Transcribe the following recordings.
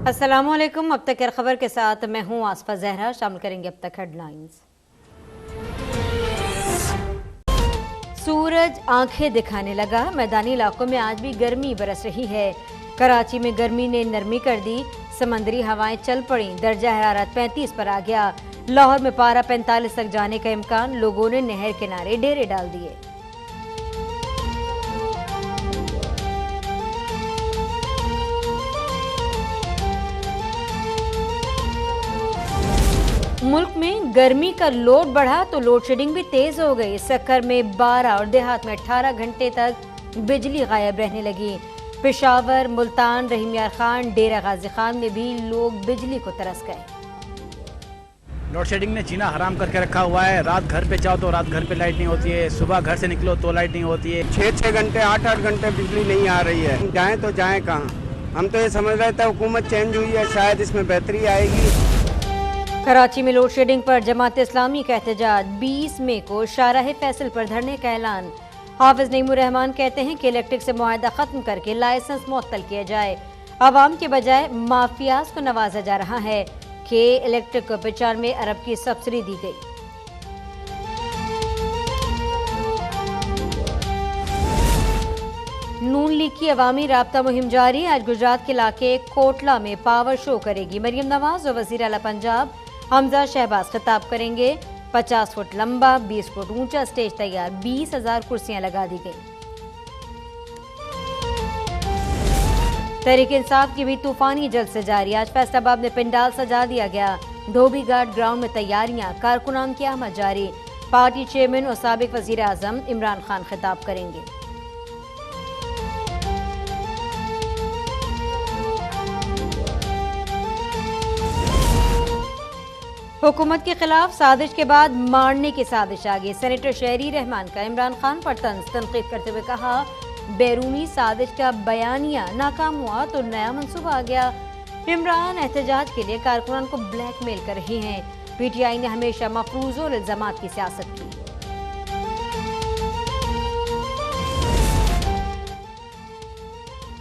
अस्सलामुअलैकुम। अब तक खबर के साथ मैं हूं आसफा जहरा। शामिल करेंगे अब तक हेडलाइंस। सूरज आंखें दिखाने लगा, मैदानी इलाकों में आज भी गर्मी बरस रही है। कराची में गर्मी ने नरमी कर दी, समंदरी हवाएं चल पड़ी, दर्जा हरारत 35 पर आ गया। लाहौर में पारा 45 तक जाने का इम्कान, लोगों ने नहर किनारे डेरे डाल दिए। मुल्क में गर्मी का लोड बढ़ा तो लोड शेडिंग भी तेज हो गई। सक्कर में 12 और देहात में 18 घंटे तक बिजली गायब रहने लगी। पेशावर, मुल्तान, रहीम यार खान, डेरा गाजी खान में भी लोग बिजली को तरस गए। लोड शेडिंग ने जीना हराम करके रखा हुआ है। रात घर पे जाओ तो रात घर पे लाइट नहीं होती है, सुबह घर से निकलो तो लाइट नहीं होती है। 6-6 घंटे 8-8 घंटे बिजली नहीं आ रही है। जाएं तो जाएं कहाँ? हम तो ये समझ रहे थे हुकूमत चेंज हुई है, शायद इसमें बेहतरी आएगी। कराची में लोड शेडिंग पर जमात इस्लामी का एहतजाज, 20 मई को शाहराह फैसल पर धरने का ऐलान। हाफिज नईमुर रहमान कहते हैं कि इलेक्ट्रिक से मुआहदा खत्म करके लाइसेंस मुअत्तल किया जाए। आवाम के बजाय माफियाज को नवाजा जा रहा है कि इलेक्ट्रिक को 95 अरब की सब्सिडी दी गई। नून लीग की अवामी राब्ता मुहिम जारी, आज गुजरात के इलाके कोटला में पावर शो करेगी मरियम नवाज और वजीर आला पंजाब हमजा शहबाज खिताब करेंगे। 50 फुट लंबा 20 फुट ऊंचा स्टेज तैयार, 20,000 कुर्सियां लगा दी गई। तहरीक इंसाफ की भी तूफानी जलसे जारी, आज फैसलाबाद में पिंडाल सजा दिया गया। धोबी घाट ग्राउंड में तैयारियां, कारकुनान की आमद जारी। पार्टी चेयरमैन और साबिक वजीर आजम इमरान खान खिताब करेंगे। हुकूमत के खिलाफ साजिश के बाद मारने की साजिश आ गई। सेनेटर शहरी रहमान का इमरान खान पर तनकीद करते हुए कहा, बैरूनी साजिश का बयानिया नाकाम हुआ तो नया मंसूबा आ गया। इमरान एहतजाज के लिए कारकुनान को ब्लैकमेल कर रहे हैं। पीटीआई ने हमेशा मफरूज और इल्जामात की सियासत की।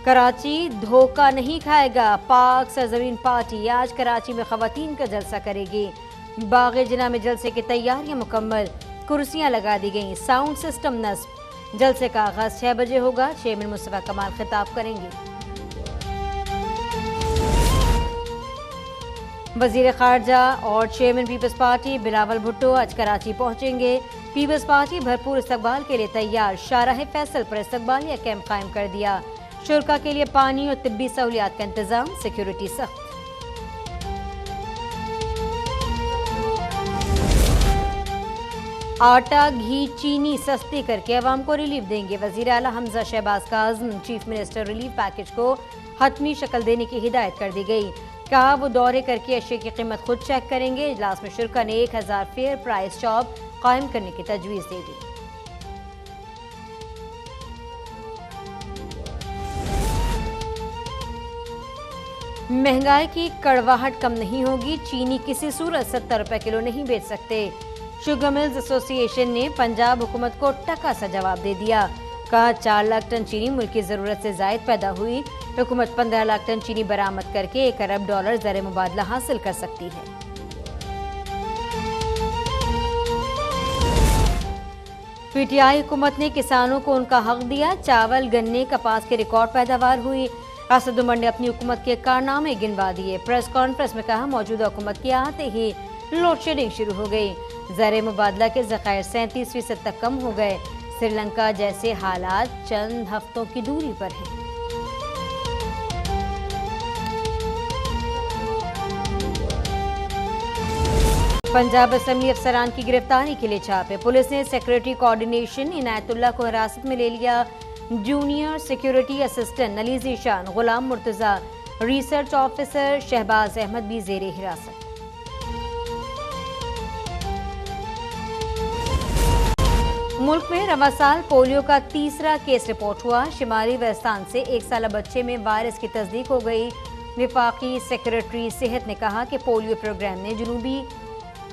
कराची धोखा नहीं खाएगा, पाक सरजमीन पार्टी आज कराची में खवातीन का जलसा करेगी। बाग़े जिना में जलसे की तैयारियां मुकम्मल, कुर्सियां लगा दी गईं, साउंड सिस्टम नस्ब। जलसे का आगाज 6 बजे होगा। चेयरमैन मुस्तफा कमाल खिताब करेंगे। वजीर खारजा और चेयरमैन पीपल्स पार्टी बिलावल भुट्टो आज कराची पहुंचेंगे। पीपल्स पार्टी भरपूर इस्तकबाल के लिए तैयार, शाहराह फैसल पर इस्तकबालिया कैंप कायम कर दिया। शुरका के लिए पानी और तिब्बी सहूलियात का इंतजाम, सिक्योरिटी सख्त। आटा, घी, चीनी सस्ती करके अवाम को रिलीफ देंगे, वजीर आला हमजा शहबाज का अज़्म। चीफ मिनिस्टर रिलीफ पैकेज को हतमी शक्ल देने की हिदायत कर दी गई। कहा वो दौरे करके अशिया की कीमत खुद चेक करेंगे। इजलास में शुरा ने 1000 फेयर प्राइस शॉप कायम करने की तजवीज़ दे दी। महंगाई की कड़वाहट कम नहीं होगी, चीनी किसी सूरत 70 रुपए किलो नहीं बेच सकते। शुगर मिल्स एसोसिएशन ने पंजाब हुकूमत को टका सा जवाब दे दिया। कहा 4 लाख टन चीनी मुल्क की जरूरत से जायद पैदा हुई। हुकूमत 15 लाख टन चीनी बरामद करके $1 अरब ज़र मुबादला हासिल कर सकती है। पीटीआई हुकूमत ने किसानों को उनका हक दिया, चावल, गन्ने, कपास की रिकॉर्ड पैदावार हुई। असद उमर ने अपनी हुकूमत के कारनामे गिनवा दिए। प्रेस कॉन्फ्रेंस में कहा, मौजूदा हुकूमत के आते ही लोड शेडिंग शुरू हो गई। ज़र मुबादला के ज़खायर 37% तक कम हो गए। श्रीलंका जैसे हालात चंद हफ्तों की दूरी पर हैं। पंजाब असेंबली अफसरान की गिरफ्तारी के लिए छापे, पुलिस ने सेक्रेटरी कोऑर्डिनेशन इनायतुल्लाह को हिरासत में ले लिया। Junior security assistant Ali Zeeshan, Ghulam Murtaza, research officer Shahbaz Ahmed भी ज़ेरे हिरासत। मुल्क में रवा साल पोलियो का तीसरा केस रिपोर्ट हुआ। शिमाली वस्तान से 1 साला बच्चे में वायरस की तस्दीक हो गई। वफाकी सेक्रेटरी सेहत ने कहा कि पोलियो प्रोग्राम ने जनूबी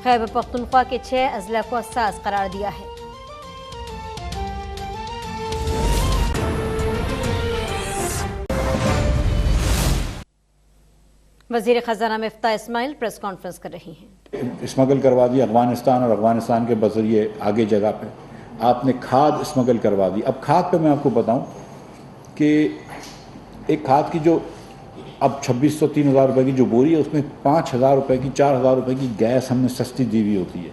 खैबर पख्तूनख्वा के 6 अजला को हसास करार दिया है। वजीर खजाना मिफ्ता इस्माइल प्रेस कॉन्फ्रेंस कर रही हैं। स्मगल करवा दी अफगानिस्तान और अफगानिस्तान के बजरिए आगे जगह पे आपने खाद स्मगल करवा दी। अब खाद पे मैं आपको बताऊं कि एक खाद की जो अब 2600-3000 रुपये की जो बोरी है उसमें 5000 रुपये की 4000 रुपये की गैस हमने सस्ती दी हुई होती है।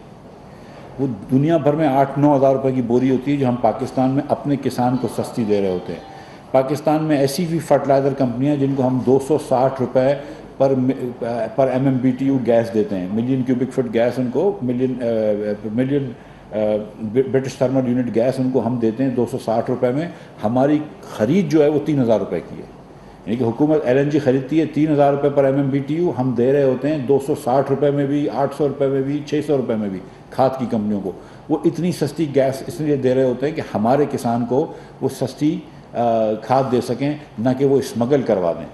वो दुनिया भर में 8-9 हज़ार रुपये की बोरी होती है जो हम पाकिस्तान में अपने किसान को सस्ती दे रहे होते हैं। पाकिस्तान में ऐसी भी फर्टिलाइज़र कंपनियां जिनको हम 260 रुपये पर MMBTU गैस देते हैं, मिलियन क्यूबिक फुट गैस उनको million British thermal unit gas उनको हम देते हैं 260 रुपये में। हमारी ख़रीद जो है वो 3000 रुपये की है, यानी कि हुकूमत LNG ख़रीदती है 3000 रुपये पर MMBTU, हम दे रहे होते हैं 260 रुपये में भी, 800 रुपये में भी, 600 रुपये में भी खाद की कंपनियों को। वो इतनी सस्ती गैस इसलिए दे रहे होते हैं कि हमारे किसान को वो सस्ती खाद दे सकें, ना कि वो स्मगल करवा दें।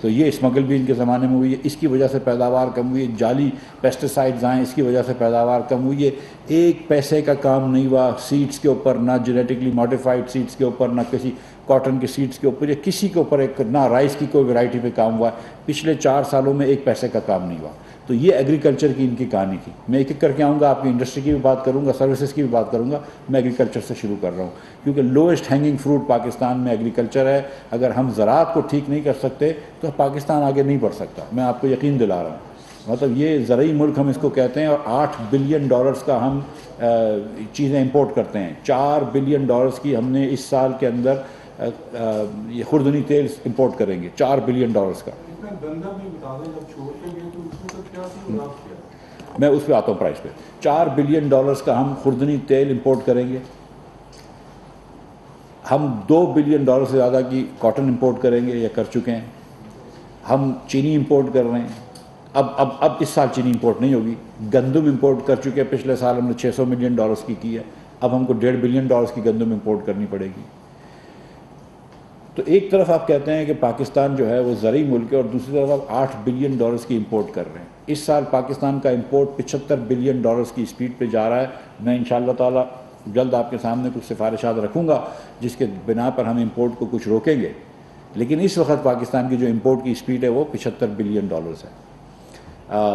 तो ये स्मगल भी इनके ज़माने में हुई है, इसकी वजह से पैदावार कम हुई है। जाली पेस्टिसाइड्स आए, इसकी वजह से पैदावार कम हुई है। एक पैसे का काम नहीं हुआ सीड्स के ऊपर, ना जेनेटिकली मॉडिफाइड सीड्स के ऊपर, ना किसी कॉटन के सीड्स के ऊपर या किसी के ऊपर, एक ना राइस की कोई वैरायटी पे काम हुआ। पिछले 4 सालों में एक पैसे का काम नहीं हुआ। तो ये एग्रीकल्चर की इनकी कहानी थी। मैं एक एक करके आऊँगा, आपकी इंडस्ट्री की भी बात करूँगा, सर्विसेज की भी बात करूँगा। मैं एग्रीकल्चर से शुरू कर रहा हूँ क्योंकि लोएस्ट हैंगिंग फ्रूट पाकिस्तान में एग्रीकल्चर है। अगर हम ज़राअत को ठीक नहीं कर सकते तो पाकिस्तान आगे नहीं बढ़ सकता, मैं आपको यकीन दिला रहा हूँ। मतलब ये ज़रई मुल्क हम इसको कहते हैं, और $8 बिलियन का हम चीज़ें इंपोर्ट करते हैं। $4 बिलियन की हमने इस साल के अंदर ये खुर्दनी तेल इंपोर्ट करेंगे, $4 बिलियन का। मैं उस पर आता हूँ प्राइस पे। $4 बिलियन का हम खुर्दनी तेल इंपोर्ट करेंगे। हम $2 बिलियन से ज़्यादा की कॉटन इंपोर्ट करेंगे या कर चुके हैं। हम चीनी इंपोर्ट कर रहे हैं। अब इस साल चीनी इंपोर्ट नहीं होगी। गंदम इंपोर्ट कर चुके हैं, पिछले साल हमने $600 मिलियन की है। अब हमको $1.5 बिलियन की गंदम इंपोर्ट करनी पड़ेगी। तो एक तरफ आप कहते हैं कि पाकिस्तान जो है वो ज़रई मुल्क है, और दूसरी तरफ आप $8 बिलियन की इंपोर्ट कर रहे हैं। इस साल पाकिस्तान का इंपोर्ट $75 बिलियन की स्पीड पे जा रहा है। मैं इंशाअल्लाह ताला जल्द आपके सामने कुछ सिफारिशात रखूँगा जिसके बिना पर हम इंपोर्ट को कुछ रोकेंगे। लेकिन इस वक्त पाकिस्तान की जो इंपोर्ट की स्पीड है वो $75 बिलियन है।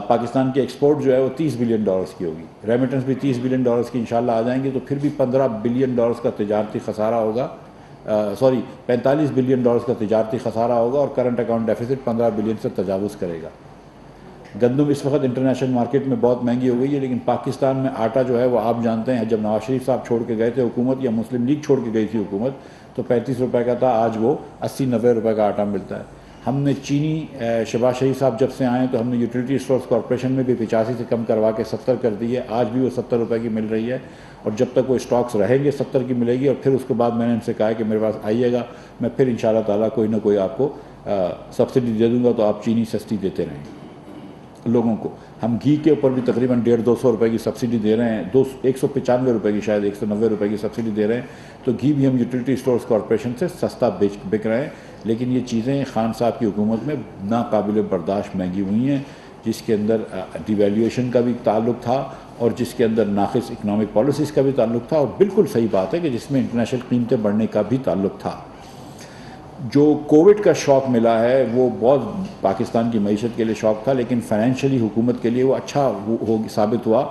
पाकिस्तान की एक्सपोर्ट जो है वो $30 बिलियन की होगी। रेमिटेंस भी $30 बिलियन की इंशाअल्लाह आ जाएंगी। तो फिर भी $15 बिलियन का तजारती खसारा होगा, 45 बिलियन का तजारती खसारा होगा, और करंट अकाउंट डेफिसिट 15 बिलियन से तजावुज़ करेगा। गंदम इस वक्त इंटरनेशनल मार्केट में बहुत महंगी हो गई है, लेकिन पाकिस्तान में आटा जो है वो आप जानते हैं, जब नवाज शरीफ साहब छोड़ के गए थे हुकूमत, या मुस्लिम लीग छोड़ के गई थी हुकूमत, तो 35 रुपये का था, आज वो 80-90 रुपये का आटा मिलता है। हमने चीनी शहबाज शरीफ साहब जब से आए तो हमने यूटिलिटी स्टोर्स कॉरपोरेशन में भी 85 से कम करवा के 70 कर दी है। आज भी वो 70 रुपये की मिल रही है, और जब तक वो स्टॉक्स रहेंगे 70 की मिलेगी। और फिर उसके बाद मैंने इनसे कहा कि मेरे पास आइएगा, मैं फिर इंशाअल्लाह ताला कोई ना कोई आपको सब्सिडी दे दूँगा, तो आप चीनी सस्ती देते रहें लोगों को। हम घी के ऊपर भी तकरीबन 150-200 रुपये की सब्सिडी दे रहे हैं, 195 रुपये की, शायद 190 रुपये की सब्सिडी दे रहे हैं। तो घी भी हम यूटिलिटी स्टोर्स कॉरपोरेशन से सस्ता बिक रहे हैं। लेकिन ये चीज़ें खान साहब की हुकूमत में नाकाबिल बर्दाश्त महंगी हुई हैं, जिसके अंदर डिवैल्यूएशन का भी ताल्लुक था, और जिसके अंदर नाक़िस इकनॉमिक पॉलिसीज़ का भी ताल्लुक था, और बिल्कुल सही बात है कि जिसमें इंटरनेशनल कीमतें बढ़ने का भी ताल्लुक था। जो कोविड का शॉक मिला है वो बहुत पाकिस्तान की मईशत के लिए शॉक था, लेकिन फाइनेंशियली हुकूमत के लिए वो अच्छा साबित हुआ,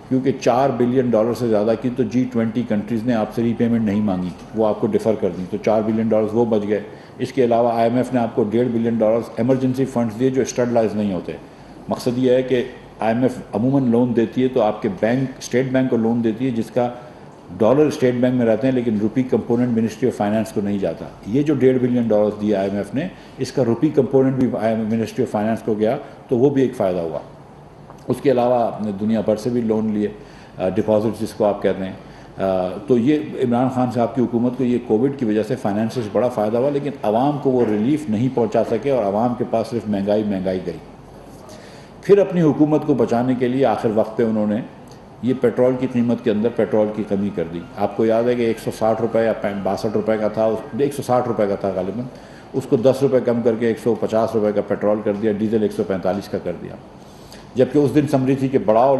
क्योंकि $4 बिलियन से ज़्यादा की तो G20 कंट्रीज़ ने आपसे रीपेमेंट नहीं मांगी, वो आपको डिफ़र कर दी, तो $4 बिलियन वो बच गए। इसके अलावा IMF ने आपको $1.5 बिलियन एमरजेंसी फ़ंड्स दिए जो स्टेबलाइज नहीं होते। मकसद ये है कि IMF अमूमन लोन देती है तो आपके बैंक, स्टेट बैंक को लोन देती है जिसका डॉलर स्टेट बैंक में रहते हैं, लेकिन रुपी कंपोनेंट मिनिस्ट्री ऑफ फाइनेंस को नहीं जाता। ये जो $1.5 बिलियन दिया IMF ने, इसका रुपी कंपोनेंट भी मिनिस्ट्री ऑफ फाइनेंस को गया, तो वो भी एक फ़ायदा हुआ। उसके अलावा आपने दुनिया भर से भी लोन लिए, डिपॉजिट जिसको आप कहते हैं। तो ये इमरान खान साहब की हुकूमत को ये कोविड की वजह से फाइनेंस से बड़ा फ़ायदा हुआ, लेकिन आवाम को वो रिलीफ नहीं पहुँचा सके, और आवाम के पास सिर्फ महंगाई गई। फिर अपनी हुकूमत को बचाने के लिए आखिर वक्त पे उन्होंने ये पेट्रोल की कीमत के अंदर पेट्रोल की कमी कर दी। आपको याद है कि 160 रुपये या 62 रुपये का था, 160 रुपये का था गालिबन, उसको 10 रुपये कम करके 150 रुपये का पेट्रोल कर दिया, डीजल 145 का कर दिया। जबकि उस दिन समझी थी कि बढ़ाओ,